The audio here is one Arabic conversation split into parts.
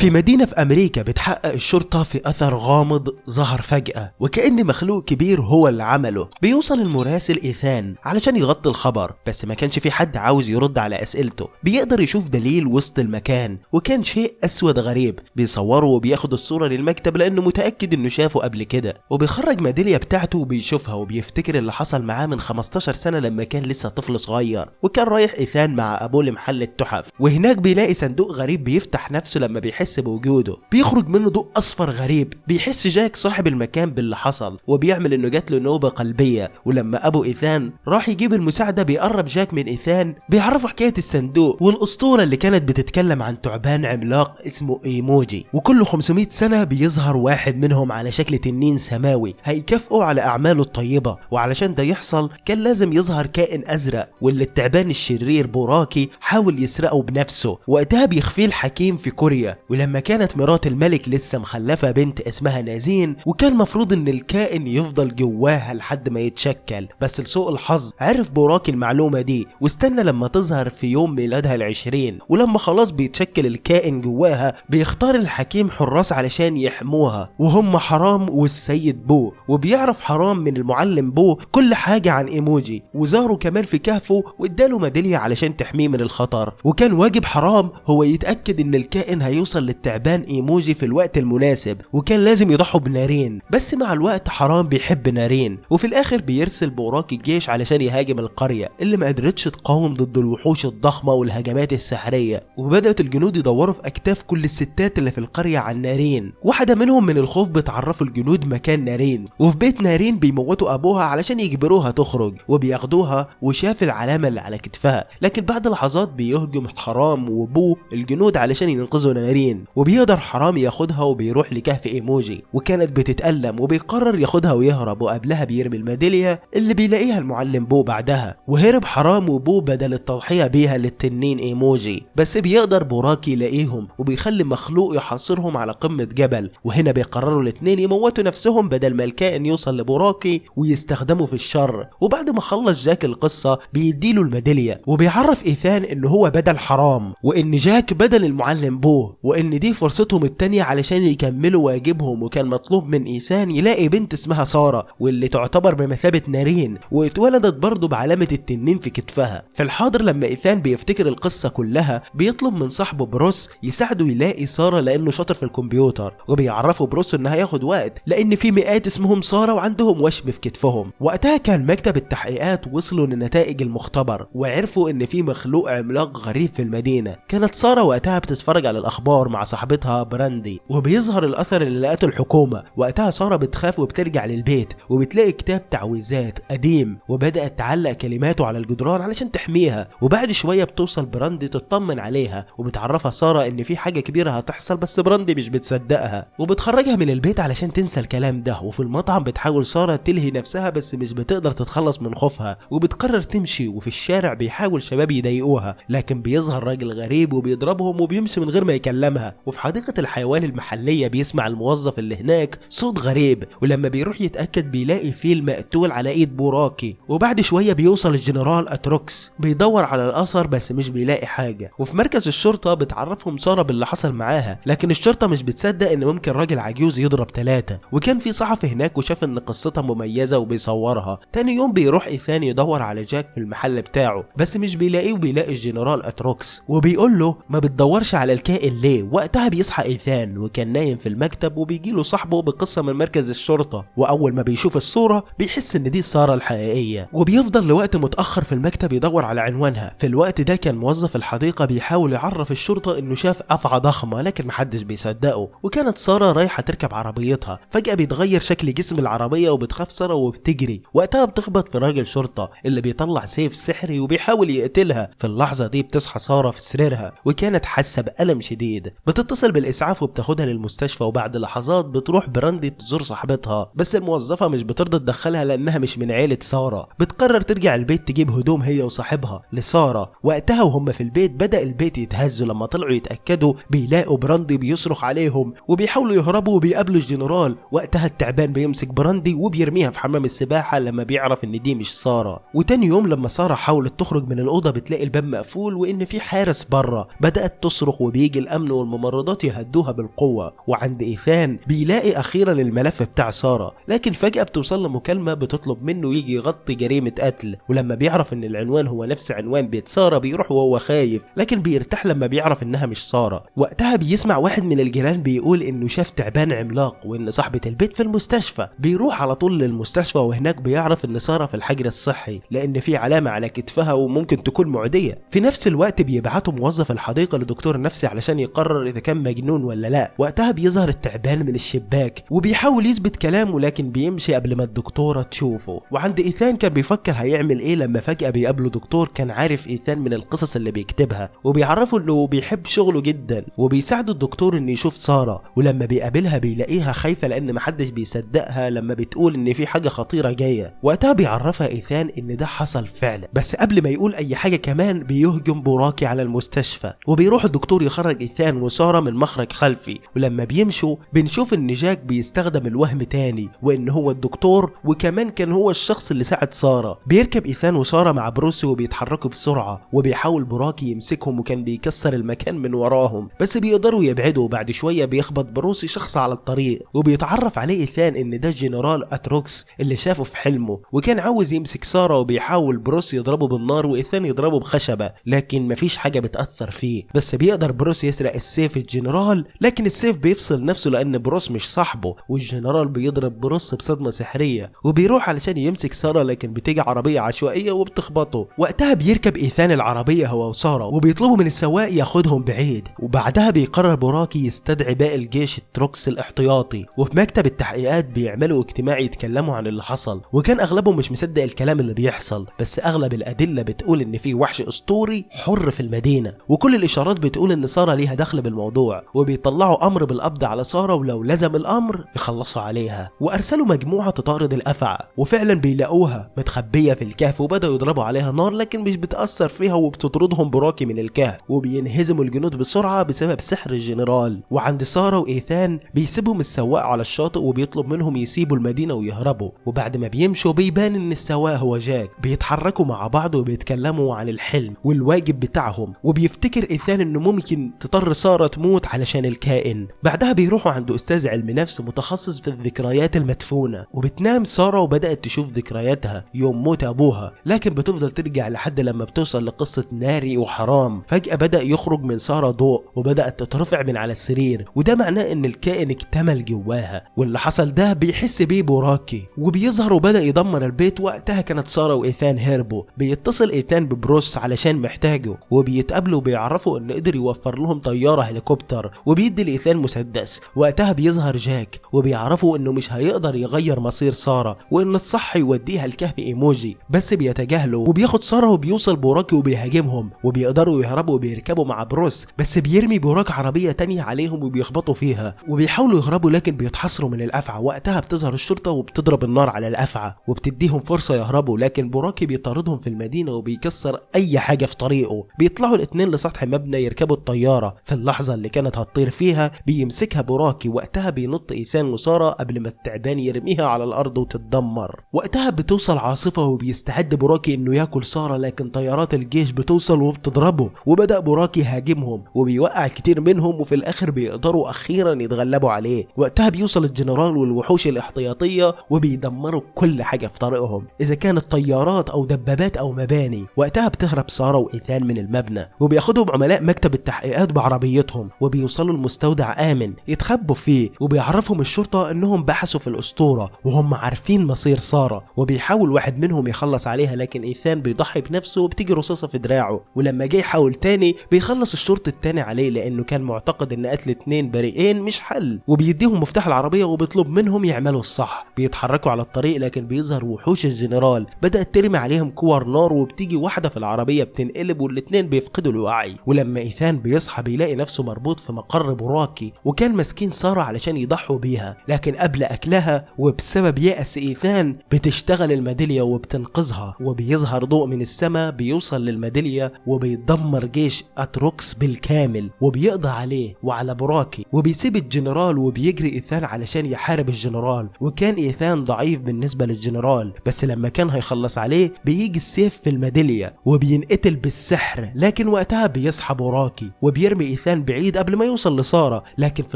في مدينة في أمريكا بتحقق الشرطة في أثر غامض ظهر فجأة وكأن مخلوق كبير هو اللي عمله. بيوصل المراسل إيثان علشان يغطي الخبر، بس ما كانش في حد عاوز يرد على أسئلته. بيقدر يشوف دليل وسط المكان، وكان شيء أسود غريب. بيصوره وبياخد الصورة للمكتب لأنه متأكد إنه شافه قبل كده، وبيخرج ميدالية بتاعته وبيشوفها وبيفتكر اللي حصل معاه من 15 سنة لما كان لسه طفل صغير، وكان رايح إيثان مع أبوه لمحل التحف. وهناك بيلاقي صندوق غريب بيفتح نفسه لما بيحس بوجوده. بيخرج منه ضوء اصفر غريب. بيحس جاك صاحب المكان باللي حصل وبيعمل انه جات له نوبه قلبيه. ولما ابو ايثان راح يجيب المساعده بيقرب جاك من ايثان، بيعرفه حكايه الصندوق والاسطوره اللي كانت بتتكلم عن تعبان عملاق اسمه ايموجي، وكل 500 سنه بيظهر واحد منهم على شكل تنين سماوي هيكافئه على اعماله الطيبه. وعلشان ده يحصل كان لازم يظهر كائن ازرق، واللي التعبان الشرير بوراكي حاول يسرقه بنفسه. وقتها بيخفيه الحكيم في كوريا. ولما كانت مرات الملك لسه مخلفة بنت اسمها نازين، وكان مفروض ان الكائن يفضل جواها لحد ما يتشكل، بس لسوء الحظ عرف بوراكي المعلومة دي واستنى لما تظهر في يوم ميلادها ال20. ولما خلاص بيتشكل الكائن جواها بيختار الحكيم حراس علشان يحموها، وهم حرام والسيد بو. وبيعرف حرام من المعلم بو كل حاجة عن ايموجي، وزاره كمان في كهفه واداله ميدالية علشان تحميه من الخطر. وكان واجب حرام هو يتأكد ان الكائن هيوصل للتعبان ايموجي في الوقت المناسب، وكان لازم يضحوا بنارين. بس مع الوقت حرام بيحب نارين، وفي الاخر بيرسل بوراكي الجيش علشان يهاجم القرية اللي ما قدرتش تقاوم ضد الوحوش الضخمة والهجمات السحرية. وبدأت الجنود يدوروا في اكتاف كل الستات اللي في القرية عن نارين. واحدة منهم من الخوف بتعرفوا الجنود مكان نارين، وفي بيت نارين بيموتوا ابوها علشان يجبروها تخرج، وبياخدوها وشاف العلامة اللي على كتفها. لكن بعد لحظات بيهجم حرام وبو الجنود علشان ينقذوا نارين، وبيقدر حرام ياخدها وبيروح لكهف ايموجي. وكانت بتتألم وبيقرر ياخدها ويهرب، وقبلها بيرمي الميدالية اللي بيلاقيها المعلم بو بعدها. وهرب حرام وبو بدل التضحية بيها للتنين ايموجي، بس بيقدر بوراكي يلاقيهم وبيخلي مخلوق يحاصرهم على قمة جبل. وهنا بيقرروا الاتنين يموتوا نفسهم بدل ما الكائن يوصل لبوراكي ويستخدمه في الشر. وبعد ما خلص جاك القصة بيديله الميدالية، وبيعرف ايثان ان هو بدل حرام، وان جاك بدل المعلم بو، وان دي فرصتهم التانية علشان يكملوا واجبهم. وكان مطلوب من ايثان يلاقي بنت اسمها سارة، واللي تعتبر بمثابة نارين، واتولدت برضه بعلامة التنين في كتفها. في الحاضر لما ايثان بيفتكر القصة كلها بيطلب من صاحبه بروس يساعده يلاقي سارة لانه شاطر في الكمبيوتر، وبيعرفه بروس انها هياخد وقت لان في مئات اسمهم سارة وعندهم وشم في كتفهم. وقتها كان مكتب التحقيقات وصلوا لنتائج المختبر وعرفوا ان في مخلوق عملاق غريب في المدينة. كانت سارة وقتها بتتفرج على الاخبار مع صاحبتها براندي، وبيظهر الاثر اللي لقته الحكومة. وقتها سارة بتخاف وبترجع للبيت وبتلاقي كتاب تعويذات قديم، وبدأت تعلق كلماته على الجدران علشان تحميها. وبعد شوية بتوصل براندي تطمن عليها، وبتعرفها سارة ان في حاجة كبيرة هتحصل، بس براندي مش بتصدقها وبتخرجها من البيت علشان تنسى الكلام ده. وفي المطعم بتحاول سارة تلهي نفسها بس مش بتقدر تتخلص من خوفها، وبتقرر تمشي. وفي الشارع بيحاول شباب يضايقوها، لكن بيظهر راجل غريب وبيضربهم وبيمشي من غير ما يكلمها. وفي حديقة الحيوان المحلية بيسمع الموظف اللي هناك صوت غريب، ولما بيروح يتأكد بيلاقي فيل مقتول على ايد بوراكي. وبعد شوية بيوصل الجنرال اتروكس بيدور على الاثر بس مش بيلاقي حاجة. وفي مركز الشرطة بتعرفهم سارة باللي حصل معاها، لكن الشرطة مش بتصدق ان ممكن راجل عجوز يضرب 3. وكان في صحفي هناك وشاف ان قصتها مميزة وبيصورها. تاني يوم بيروح ايثان يدور على جاك في المحل بتاعه بس مش بيلاقيه، وبيلاقي الجنرال اتروكس وبيقول له ما بتدورش على الكائن ليه. وقتها بيصحى ايثان وكان نايم في المكتب، وبيجيله صاحبه بقصة من مركز الشرطة. واول ما بيشوف الصورة بيحس ان دي سارة الحقيقية، وبيفضل لوقت متأخر في المكتب يدور على عنوانها. في الوقت ده كان موظف الحديقة بيحاول يعرف الشرطة انه شاف افعى ضخمة، لكن محدش بيصدقه. وكانت سارة رايحة تركب عربيتها، فجأة بيتغير شكل جسم العربية وبتخاف سارة وبتجري. وقتها بتخبط في راجل شرطة اللي بيطلع سيف سحري وبيحاول يقتلها. في اللحظة دي بتصحى سارة في سريرها وكانت حاسة بألم شديد. بتتصل بالإسعاف وبتاخدها للمستشفى، وبعد لحظات بتروح براندي تزور صاحبتها، بس الموظفة مش بترضى تدخلها لأنها مش من عيلة سارة. بتقرر ترجع البيت تجيب هدوم هي وصاحبها لسارة. وقتها وهم في البيت بدأ البيت يتهز، لما طلعوا يتأكدوا بيلاقوا براندي بيصرخ عليهم وبيحاولوا يهربوا وبيقابلوا الجنرال. وقتها التعبان بيمسك براندي وبيرميها في حمام السباحة لما بيعرف ان دي مش سارة. وتاني يوم لما سارة حاولت تخرج من الأوضة بتلاقي الباب مقفول وان في حارس بره. بدأت تصرخ وبيجي الأمن الممرضات يهدوها بالقوة. وعند إيثان بيلاقي أخيرا الملف بتاع سارة، لكن فجأة بتوصل له مكالمة بتطلب منه يجي يغطي جريمة قتل، ولما بيعرف إن العنوان هو نفس عنوان بيت سارة بيروح وهو خايف، لكن بيرتاح لما بيعرف إنها مش سارة. وقتها بيسمع واحد من الجيران بيقول إنه شاف تعبان عملاق وإن صاحبة البيت في المستشفى. بيروح على طول للمستشفى وهناك بيعرف إن سارة في الحجر الصحي لأن في علامة على كتفها وممكن تكون معدية. في نفس الوقت بيبعتوا موظف الحديقة لدكتور نفسي علشان يقرر إذا كان مجنون ولا لا. وقتها بيظهر التعبان من الشباك وبيحاول يثبت كلامه لكن بيمشي قبل ما الدكتورة تشوفه. وعند إيثان كان بيفكر هيعمل إيه لما فجأة بيقابله دكتور كان عارف إيثان من القصص اللي بيكتبها، وبيعرفه إنه بيحب شغله جدا، وبيساعده الدكتور إنه يشوف سارة. ولما بيقابلها بيلاقيها خايفة لأن محدش بيصدقها لما بتقول إن في حاجة خطيرة جاية. وقتها بيعرفها إيثان إن ده حصل فعلا، بس قبل ما يقول أي حاجة كمان بيهجم براكي على المستشفى، وبيروح الدكتور يخرج إيثان وسارة من مخرج خلفي. ولما بيمشوا بنشوف إن جاك بيستخدم الوهم تاني وإن هو الدكتور وكمان كان هو الشخص اللي ساعد سارة. بيركب إيثان وسارة مع بروسي وبيتحركوا بسرعة، وبيحاول براكي يمسكهم وكان بيكسر المكان من وراهم بس بيقدروا يبعدوا. بعد شوية بيخبط بروسي شخص على الطريق وبيتعرف عليه إيثان إن ده الجنرال أتروكس اللي شافه في حلمه، وكان عاوز يمسك سارة وبيحاول بروسي يضربه بالنار وإيثان يضربه بخشبة لكن مفيش حاجة بتأثر فيه. بس بيقدر بروس يسرق السيف الجنرال لكن السيف بيفصل نفسه لأن بروس مش صاحبه، والجنرال بيضرب بروس بصدمة سحرية وبيروح علشان يمسك سارة لكن بتيجي عربية عشوائية وبتخبطه. وقتها بيركب إيثان العربية هو وسارة وبيطلبوا من السواق ياخدهم بعيد، وبعدها بيقرر براكي يستدعي باقي الجيش التروكس الاحتياطي. وفي مكتب التحقيقات بيعملوا اجتماع يتكلموا عن اللي حصل، وكان أغلبهم مش مصدق الكلام اللي بيحصل، بس أغلب الأدلة بتقول إن في وحش أسطوري حر في المدينة، وكل الإشارات بتقول إن سارة ليها دخل بالموضوع. وبيطلعوا أمر بالقبض على سارة ولو لزم الأمر يخلصوا عليها. وأرسلوا مجموعة تطارد الأفعى وفعلا بيلاقوها متخبية في الكهف وبدأوا يضربوا عليها نار لكن مش بتأثر فيها وبتطردهم براكي من الكهف، وبينهزموا الجنود بسرعة بسبب سحر الجنرال. وعند سارة وإيثان بيسيبهم السواق على الشاطئ وبيطلب منهم يسيبوا المدينة ويهربوا. وبعد ما بيمشوا بيبان إن السواق هو جاك. بيتحركوا مع بعض وبيتكلموا عن الحلم والواجب بتاعهم، وبيفتكر إيثان إنه ممكن تضطر سارة تموت علشان الكائن. بعدها بيروحوا عند أستاذ علم نفس متخصص في الذكريات المدفونة، وبتنام سارة وبدأت تشوف ذكرياتها يوم موت أبوها، لكن بتفضل ترجع لحد لما بتوصل لقصة ناري وحرام. فجأة بدأ يخرج من سارة ضوء وبدأت تترفع من على السرير، وده معناه إن الكائن اكتمل جواها. واللي حصل ده بيحس بيه براكي وبيظهر وبدأ يدمر البيت. وقتها كانت سارة وإيثان هربوا. بيتصل إيثان ببروس علشان محتاجه وبيتقابلوا وبيعرفوا إن قدر يوفر لهم طيارة هليكوبتر وبيدي لإيثان مسدس. وقتها بيظهر جاك وبيعرفوا إنه مش هيقدر يغير مصير سارة وإن الصح يوديها الكهف إيموجي، بس بيتجاهلوا. وبياخد سارة وبيوصل براكي وبيهاجمهم وبيقدروا يهربوا وبيركبوا مع بروس، بس بيرمي براك عربية تانية عليهم وبيخبطوا فيها وبيحاولوا يهربوا لكن بيتحصروا من الأفعى. وقتها بتظهر الشرطة وبتضرب النار على الأفعى وبتديهم فرصة يهربوا، لكن براكي بيطاردهم في المدينة وبيكسر أي حاجة في طريقه. بيطلعوا الاتنين لسطح مبنى يركبوا الطيارة. في اللحظة اللي كانت هتطير فيها بيمسكها براكي، وقتها بينط إيثان وسارة قبل ما التعبان يرميها على الأرض وتتدمر. وقتها بتوصل عاصفة وبيستعد براكي إنه ياكل سارة، لكن طيارات الجيش بتوصل وبتضربه، وبدأ براكي يهاجمهم وبيوقع كتير منهم، وفي الآخر بيقدروا أخيرا يتغلبوا عليه. وقتها بيوصل الجنرال والوحوش الاحتياطية وبيدمروا كل حاجة في طريقهم، إذا كانت طيارات أو دبابات أو مباني. وقتها بتهرب سارة وإيثان من المبنى وبياخدهم عملاء مكتب التحقيقات بعربيتهم وبيوصلوا لمستودع آمن يتخبوا فيه، وبيعرفهم الشرطة إنهم بحثوا في الأسطورة وهم عارفين مصير سارة. وبيحاول واحد منهم يخلص عليها لكن إيثان بيضحي بنفسه وبتيجي رصاصة في دراعه، ولما جاي يحاول تاني بيخلص الشرطي التاني عليه لأنه كان معتقد إن قتل 2 بريئين مش حل، وبيديهم مفتاح العربية وبيطلب منهم يعملوا الصح. بيتحركوا على الطريق لكن بيظهر وحوش الجنرال بدأت ترمي عليهم كور نار، وبتيجي واحدة في العربية بتنقلب والاتنين بيفقدوا الوعي. ولما إيثان بيصحى بيلاقي نفسه مربوط في مقر براكي، وكان ماسكين سارة علشان يضحوا بيها، لكن قبل أكلها وبسبب يأس إيثان بتشتغل الميدالية وبتنقذها. وبيظهر ضوء من السماء بيوصل للميدالية وبيدمر جيش أتروكس بالكامل وبيقضي عليه وعلى براكي، وبيسيب الجنرال وبيجري إيثان علشان يحارب الجنرال. وكان إيثان ضعيف بالنسبة للجنرال، بس لما كان هيخلص عليه بيجي السيف في الميدالية وبينقتل بالسحر. لكن وقتها بيصحى براكي وبيرمي إيثان ايثان بعيد قبل ما يوصل لسارة، لكن في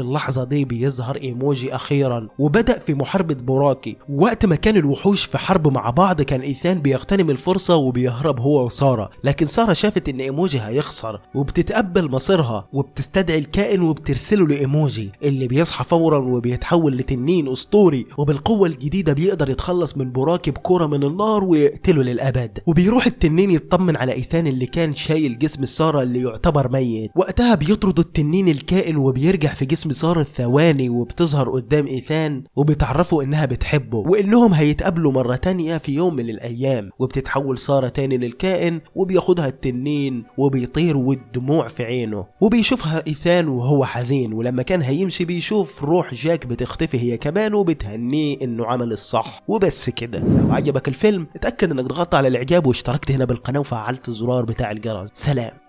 اللحظة دي بيظهر ايموجي اخيرا وبدأ في محاربة بوراكي. وقت ما كان الوحوش في حرب مع بعض كان ايثان بيغتنم الفرصة وبيهرب هو وسارة، لكن سارة شافت ان ايموجي هيخسر وبتتقبل مصيرها وبتستدعي الكائن وبترسله لايموجي اللي بيصحى فورا وبيتحول لتنين اسطوري، وبالقوة الجديدة بيقدر يتخلص من بوراكي بكرة من النار ويقتله للأبد. وبيروح التنين يطمن على ايثان اللي كان شايل جسم سارة اللي يعتبر ميت. وقتها بيطرد التنين الكائن وبيرجع في جسم سارة ثواني، وبتظهر قدام ايثان وبتعرفه انها بتحبه وانهم هيتقابلوا مرة تانية في يوم من الايام. وبتتحول سارة تاني للكائن وبياخدها التنين وبيطير والدموع في عينه، وبيشوفها ايثان وهو حزين. ولما كان هيمشي بيشوف روح جاك بتختفي هي كمان وبتهنيه انه عمل الصح. وبس كده. لو عجبك الفيلم اتأكد انك ضغطت على الاعجاب واشتركت هنا بالقناة وفعلت الزرار بتاع الجرس. سلام.